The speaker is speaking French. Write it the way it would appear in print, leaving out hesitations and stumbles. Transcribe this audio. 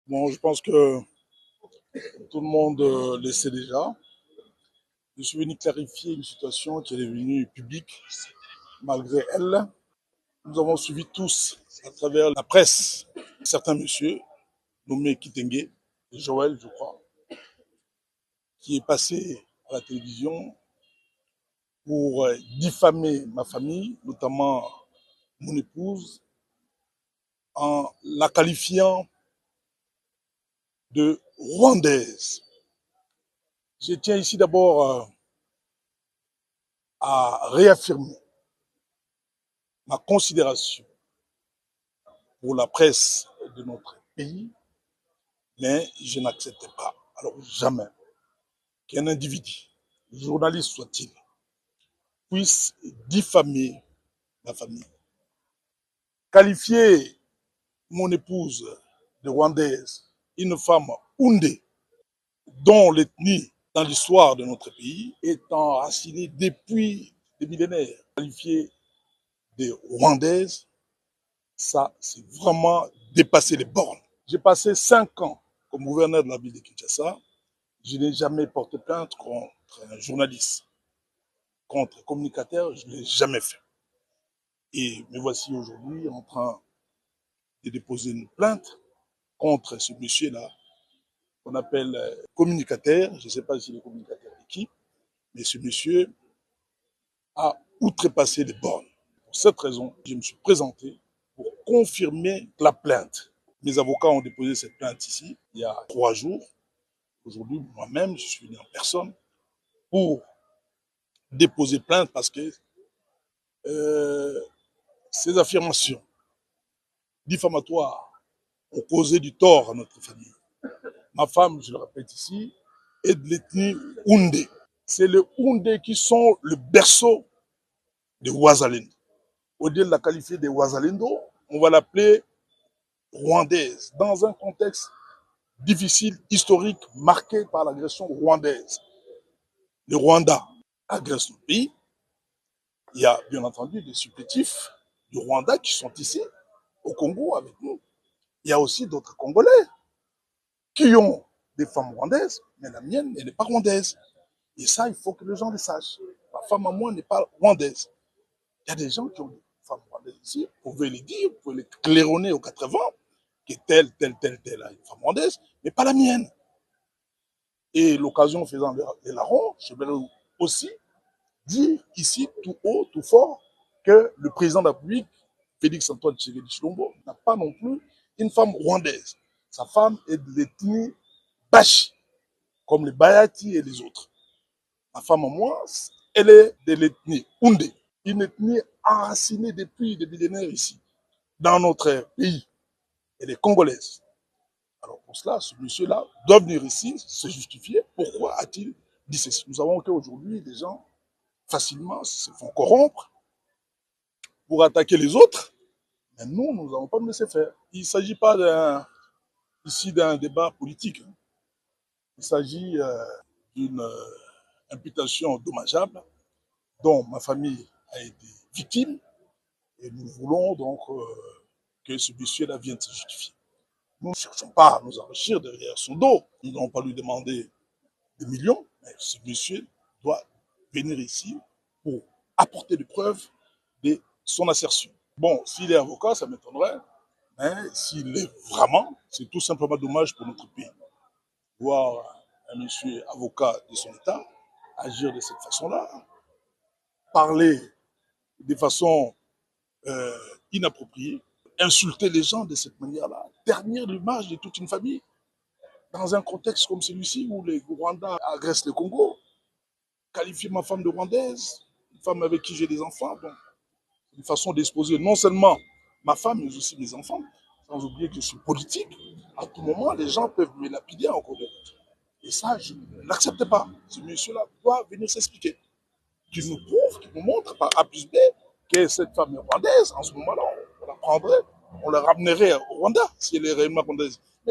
Bon, je pense que tout le monde le sait déjà. Je suis venu clarifier une situation qui est devenue publique malgré elle. Nous avons suivi tous à travers la presse certains messieurs nommés Kitenge, Joël, je crois, qui est passé à la télévision pour diffamer ma famille, notamment mon épouse, en la qualifiant de rwandaise. Je tiens ici d'abord à réaffirmer ma considération pour la presse de notre pays, mais je n'accepte pas, alors jamais, qu'un individu, journaliste soit-il, puisse diffamer ma famille. Qualifier mon épouse de rwandaise, une femme houndée, dont l'ethnie dans l'histoire de notre pays est enracinée depuis des millénaires. Qualifier de rwandaise, ça, c'est vraiment dépasser les bornes. J'ai passé 5 ans comme gouverneur de la ville de Kinshasa. Je n'ai jamais porté plainte contre un journaliste, contre un communicateur, je ne l'ai jamais fait. Et me voici aujourd'hui en train de déposer une plainte contre ce monsieur-là, qu'on appelle communicateur. Je ne sais pas s'il est communicateur de qui, mais ce monsieur a outrepassé les bornes. Pour cette raison, je me suis présenté pour confirmer la plainte. Mes avocats ont déposé cette plainte ici, il y a 3 jours. Aujourd'hui, moi-même, je suis venu en personne pour déposer plainte parce que ces affirmations diffamatoires ont causé du tort à notre famille. Ma femme, je le répète ici, est de l'ethnie Houndé. C'est les Houndés qui sont le berceau de Ouazalendo. Au lieu de la qualifier de Ouazalendo, on va l'appeler rwandaise, dans un contexte difficile, historique, marqué par l'agression rwandaise. Le Rwanda agresse notre pays. Il y a bien entendu des supplétifs du Rwanda qui sont ici, au Congo, avec nous. Il y a aussi d'autres Congolais qui ont des femmes rwandaises, mais la mienne, elle n'est pas rwandaise. Et ça, il faut que les gens le sachent. Ma femme à moi n'est pas rwandaise. Il y a des gens qui ont des femmes rwandaises ici, vous pouvez les dire, vous pouvez les claironner aux 80, que telle a une femme rwandaise, mais pas la mienne. Et l'occasion faisant les larrons, je vais aussi dire ici, tout haut, tout fort, que le président de la République, Félix Antoine Tshisekedi Tshilombo, n'a pas non plus une femme rwandaise. Sa femme est de l'ethnie Bashi, comme les Bayati et les autres. Ma femme à moi, elle est de l'ethnie Houndé, une ethnie enracinée depuis des millénaires ici, dans notre pays. Elle est congolaise. Alors pour cela, ce monsieur-là doit venir ici se justifier. Pourquoi a-t-il dit ceci? Nous savons qu'aujourd'hui, les gens facilement se font corrompre pour attaquer les autres, mais nous, nous n'allons pas nous laisser faire. Il ne s'agit pas ici d'un débat politique. Il s'agit d'une imputation dommageable dont ma famille a été victime et nous voulons donc que ce monsieur-là vienne se justifier. Nous ne cherchons pas à nous enrichir derrière son dos. Nous n'allons pas lui demander des millions, mais ce monsieur doit venir ici pour apporter des preuves de son assertion. Bon, s'il est avocat, ça m'étonnerait, mais s'il l'est vraiment, c'est tout simplement dommage pour notre pays. Voir un monsieur avocat de son État agir de cette façon-là, parler de façon inappropriée, insulter les gens de cette manière-là, ternir l'image de toute une famille, dans un contexte comme celui-ci où les Rwandais agressent le Congo, qualifier ma femme de rwandaise, une femme avec qui j'ai des enfants, bon, une façon d'exposer non seulement ma femme, mais aussi mes enfants, sans oublier que je suis politique. À tout moment, les gens peuvent me lapider en Congo. Et ça, je ne l'accepte pas. Ce monsieur-là doit venir s'expliquer. Qu'il nous prouve, qu'il nous montre par A plus B que cette femme est rwandaise. En ce moment-là, on la prendrait, on la ramènerait au Rwanda si elle est réellement rwandaise. Mais